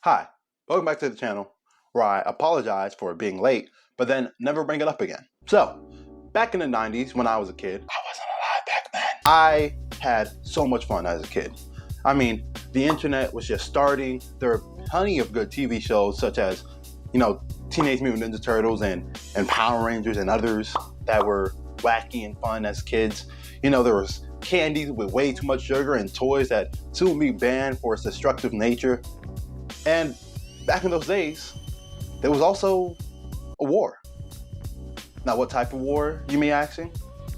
Hi, welcome back to the channel where I apologize for being late, but then never bring it up again. So, back in the 90s when I was a kid, I wasn't alive back then. I had so much fun as a kid. I mean, the internet was just starting. There were plenty of good TV shows such as, Teenage Mutant Ninja Turtles and Power Rangers and others that were wacky and fun as kids. There was candies with way too much sugar and toys that soon be banned for its destructive nature. And back in those days, there was also a war. Now, what type of war, you may be asking?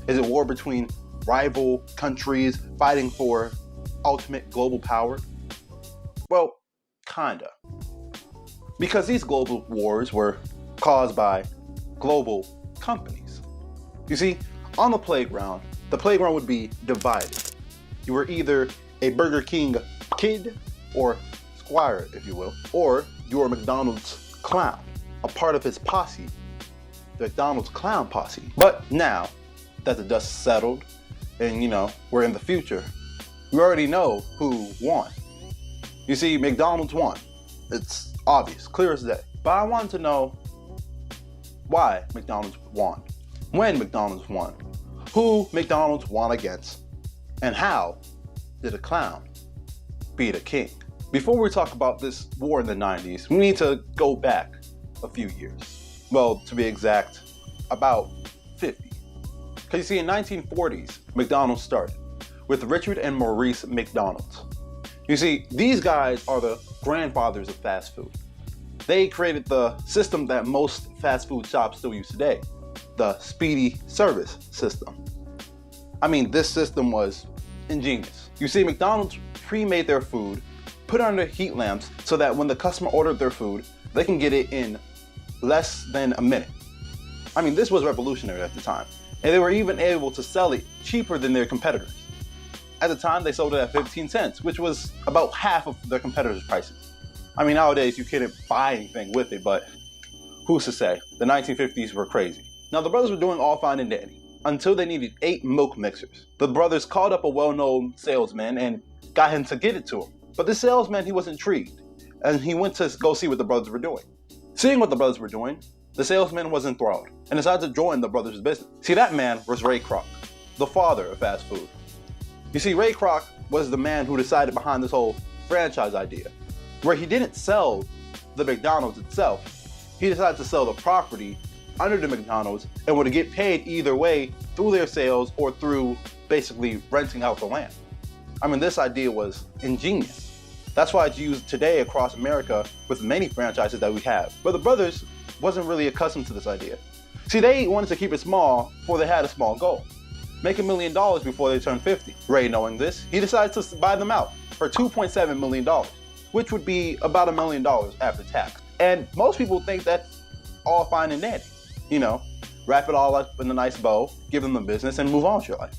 Is it war between rival countries fighting for ultimate global power? Well, kinda. Because these global wars were caused by global companies. You see, on the playground would be divided. You were either a Burger King kid or squire, if you will, or you were a McDonald's clown, a part of his posse, the McDonald's clown posse. But now that the dust has settled and we're in the future, we already know who won. You see, McDonald's won. It's obvious, clear as day. But I wanted to know why McDonald's won, when McDonald's won, who McDonald's won against, and how did a clown beat a king? Before we talk about this war in the 90s, we need to go back a few years. Well, to be exact, about 50. Because you see, in 1940s, McDonald's started with Richard and Maurice McDonald's. You see, these guys are the grandfathers of fast food. They created the system that most fast food shops still use today, the speedy service system. I mean, this system was ingenious. You see, McDonald's pre-made their food, put it under heat lamps so that when the customer ordered their food, they can get it in less than a minute. I mean, this was revolutionary at the time. And they were even able to sell it cheaper than their competitors. At the time, they sold it at 15 cents, which was about half of their competitors' prices. I mean, nowadays, you couldn't buy anything with it, but who's to say? The 1950s were crazy. Now, the brothers were doing all fine and dandy until they needed 8 milk mixers. The brothers called up a well-known salesman and got him to get it to him. But the salesman, he was intrigued, and he went to go see what the brothers were doing. Seeing what the brothers were doing, the salesman was enthralled and decided to join the brothers' business. See, that man was Ray Kroc, the father of fast food. You see, Ray Kroc was the man who decided behind this whole franchise idea, where he didn't sell the McDonald's itself. He decided to sell the property under the McDonald's and would get paid either way through their sales or through basically renting out the land. I mean, this idea was ingenious. That's why it's used today across America with many franchises that we have. But the brothers wasn't really accustomed to this idea. See, they wanted to keep it small before they had a small goal. Make $1 million before they turned 50. Ray, knowing this, he decided to buy them out for $2.7 million, which would be about $1 million after tax. And most people think that's all fine and dandy. Wrap it all up in a nice bow, give them the business, and move on with your life.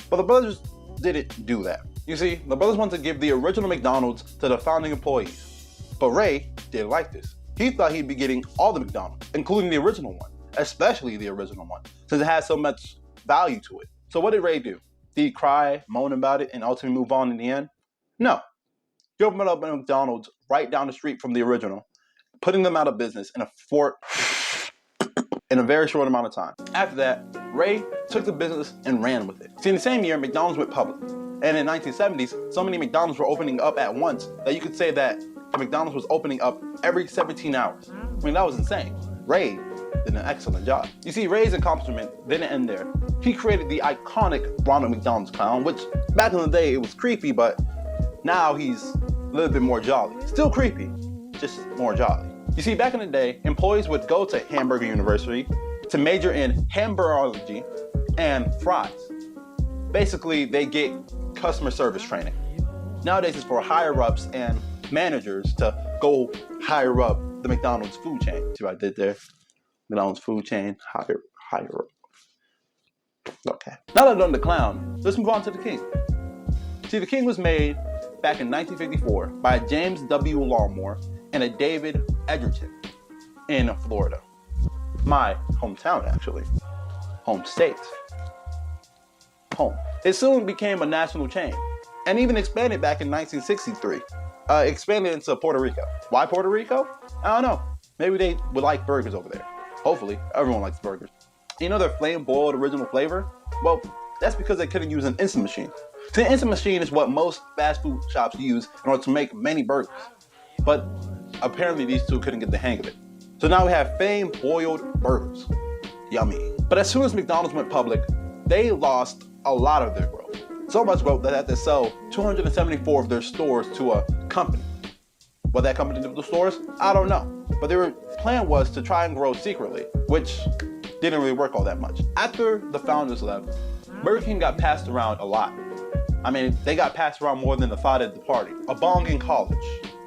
But the brothers didn't do that. You see, the brothers wanted to give the original McDonald's to the founding employees. But Ray didn't like this. He thought he'd be getting all the McDonald's, including the original one, especially the original one, since it has so much value to it. So what did Ray do? Did he cry, moan about it, and ultimately move on in the end? No. He opened up a McDonald's right down the street from the original, putting them out of business in a very short amount of time. After that, Ray took the business and ran with it. See, in the same year, McDonald's went public. And in the 1970s, so many McDonald's were opening up at once that you could say that McDonald's was opening up every 17 hours. I mean, that was insane. Ray did an excellent job. You see, Ray's accomplishment didn't end there. He created the iconic Ronald McDonald's clown, which back in the day, it was creepy, but now he's a little bit more jolly. Still creepy, just more jolly. You see, back in the day, employees would go to Hamburger University to major in hamburgerology and fries. Basically, they get customer service training. Nowadays, it's for higher-ups and managers to go higher up the McDonald's food chain. See what I did there? McDonald's food chain, higher up. Okay. Now that I've done the clown, let's move on to the king. See, the king was made back in 1954 by James W. Longmore and a David Edgerton in Florida. My hometown, actually. Home state. Home. It soon became a national chain and even expanded back in 1963. expanded into Puerto Rico. Why Puerto Rico? I don't know. Maybe they would like burgers over there. Hopefully, everyone likes burgers. You know their flame boiled original flavor? Well, that's because they couldn't use an instant machine. See, an instant machine is what most fast food shops use in order to make many burgers. But apparently these two couldn't get the hang of it. So now we have flame boiled burgers. Yummy. But as soon as McDonald's went public, they lost a lot of their growth. So much growth that they had to sell 274 of their stores to a company. What that company did with the stores, I don't know. But their plan was to try and grow secretly, which didn't really work all that much. After the founders left, Burger King got passed around a lot. I mean, they got passed around more than the thought at the party. A bong in college,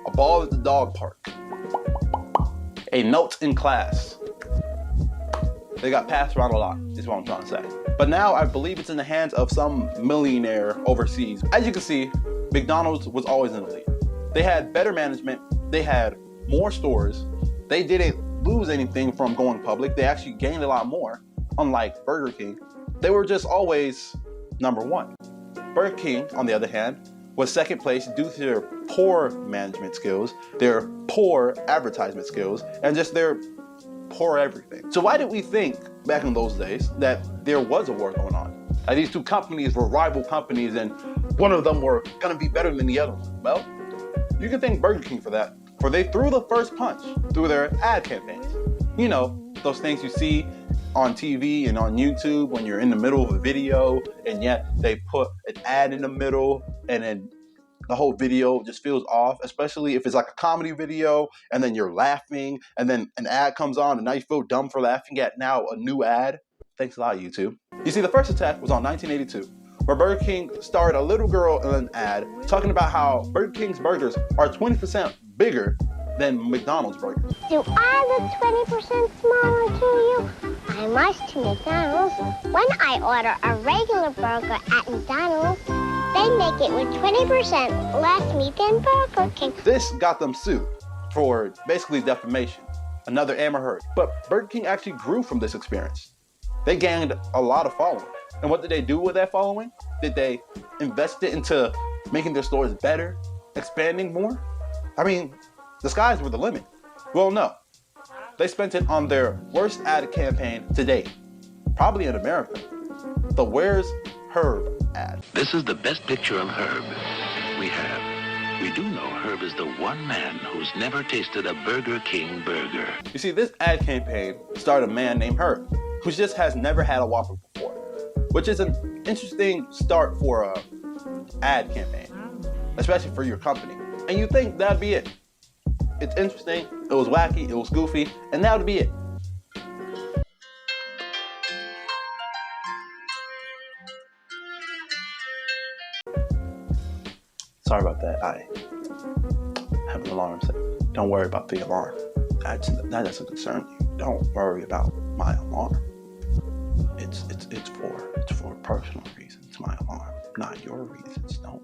a ball at the dog park, a note in class. They got passed around a lot, is what I'm trying to say. But now I believe it's in the hands of some millionaire overseas. As you can see, McDonald's was always in the lead. They had better management, they had more stores, they didn't lose anything from going public, they actually gained a lot more, unlike Burger King. They were just always number one. Burger King, on the other hand, was second place due to their poor management skills, their poor advertisement skills, and just their poor everything. So why did we think back in those days that there was a war going on? That these two companies were rival companies and one of them were gonna be better than the other one? Well, you can thank Burger King for that, for they threw the first punch through their ad campaigns. You know, those things you see on TV and on YouTube when you're in the middle of a video and yet they put an ad in the middle and then the whole video just feels off, especially if it's like a comedy video and then you're laughing and then an ad comes on and now you feel dumb for laughing at now a new ad. Thanks a lot, YouTube. You see, the first attack was on 1982, where Burger King starred a little girl in an ad talking about how Burger King's burgers are 20% bigger than McDonald's burgers. Do I look 20% smaller to you? I must to McDonald's. When I order a regular burger at McDonald's, they make it with 20% less meat than Burger King. This got them sued for basically defamation, another Amber Heard. But Burger King actually grew from this experience. They gained a lot of following. And what did they do with that following? Did they invest it into making their stores better, expanding more? I mean, the skies were the limit. Well, no. They spent it on their worst ad campaign to date, probably in America. The Where's Herb ad. This is the best picture of Herb we have. We do know Herb is the one man who's never tasted a Burger King burger. You see, this ad campaign starred a man named Herb, who just has never had a Whopper before, which is an interesting start for a ad campaign, especially for your company. And you think that'd be it. It's interesting, it was wacky, it was goofy, and that would be it. Sorry about that. I have an alarm set. Don't worry about the alarm. That doesn't concern you. Don't worry about my alarm. It's for personal reasons, my alarm, not your reasons. Don't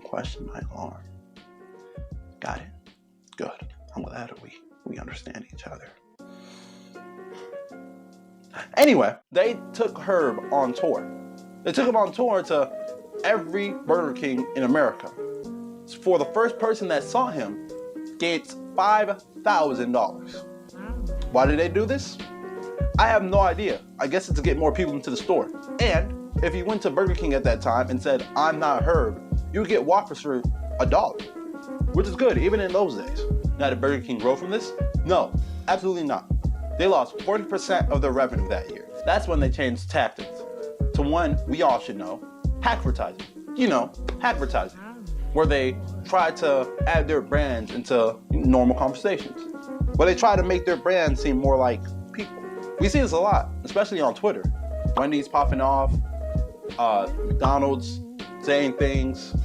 question my alarm. Got it? Good. I'm glad we understand each other. Anyway, they took Herb on tour. They took him on tour to every Burger King in America. For the first person that saw him, gets $5,000. Why did they do this? I have no idea. I guess it's to get more people into the store. And if you went to Burger King at that time and said, "I'm not Herb," you would get Whoppers for $1, which is good even in those days. Now, did Burger King grow from this? No, absolutely not. They lost 40% of their revenue that year. That's when they changed tactics to one we all should know, hackvertising. You know, hackvertising, where they try to add their brands into normal conversations, where they try to make their brand seem more like people. We see this a lot, especially on Twitter. Wendy's popping off, McDonald's saying things,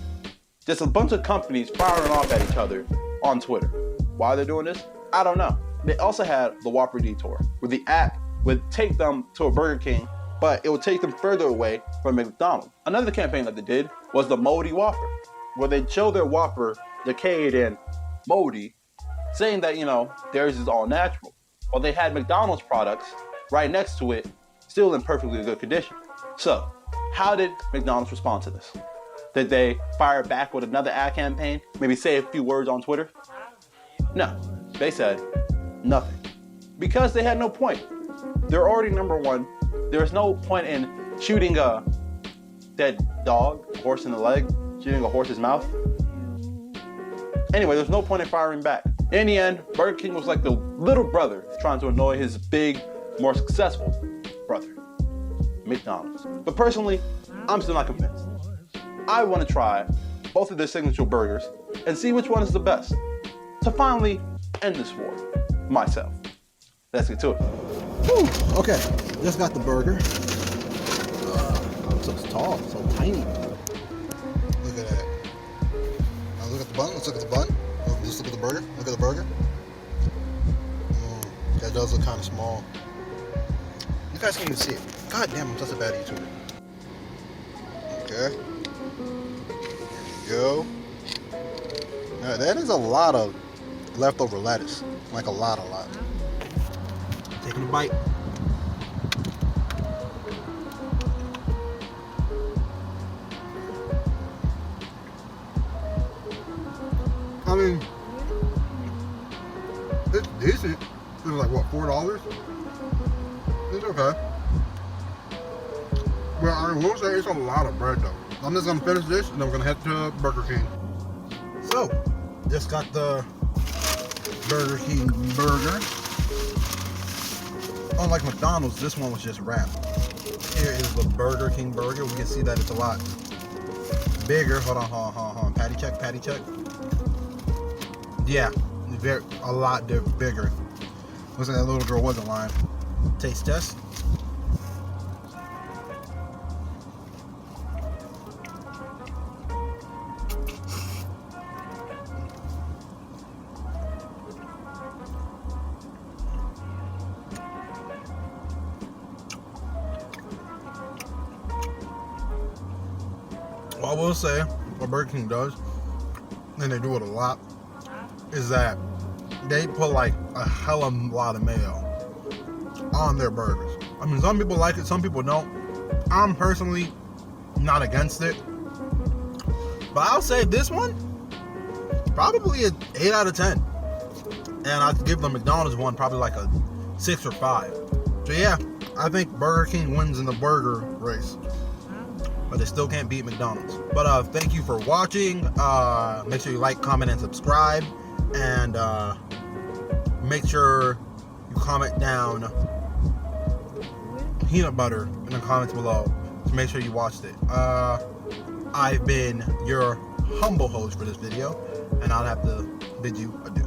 just a bunch of companies firing off at each other on Twitter. Why they're doing this, I don't know. They also had the Whopper Detour, where the app would take them to a Burger King, but it would take them further away from McDonald's. Another campaign that they did was the Moldy Whopper, where they'd show their Whopper decayed and moldy, saying that, theirs is all natural. While they had McDonald's products right next to it, still in perfectly good condition. So, how did McDonald's respond to this? Did they fire back with another ad campaign? Maybe say a few words on Twitter? No, they said nothing. Because they had no point. They're already number one. There's no point in shooting a dead dog, a horse in the leg, shooting a horse's mouth. Anyway, there's no point in firing back. In the end, Burger King was like the little brother trying to annoy his big, more successful brother, McDonald's. But personally, I'm still not convinced. I want to try both of their signature burgers and see which one is the best to finally end this war myself. Let's get to it. Whew, okay, just got the burger. So tall, so tiny. Look at that. Now look at the bun. Let's look at the bun. Let's look at the burger. Look at the burger. That does look kind of small. You guys can't even see it. God damn, I'm such a bad YouTuber. Okay. Here we go. Now, that is a lot of leftover lettuce. Like a lot. Taking a bite. I mean, it's decent. It was like, what, $4? It's okay. But I will say it's a lot of bread, though. I'm just going to finish this, and then we're going to head to Burger King. So, just got the Burger King burger. Unlike McDonald's, this one was just wrapped. Here is the Burger King burger. We can see that it's a lot bigger. Hold on. Patty check. Yeah, a lot bigger. Looks like that little girl wasn't lying. Taste test. Well, I will say what Burger King does, and they do it a lot, is that they put like a hell of a lot of mayo on their burgers. I mean, some people like it, some people don't. I'm personally not against it, but I'll say this one probably an 8 out of 10, and I'd give the McDonald's one probably like a 6 or 5. So yeah, I think Burger King wins in the burger race, but it still can't beat McDonald's. But thank you for watching. Make sure you like, comment, and subscribe. And make sure you comment down peanut butter in the comments below to make sure you watched it. I've been your humble host for this video, and I'll have to bid you adieu.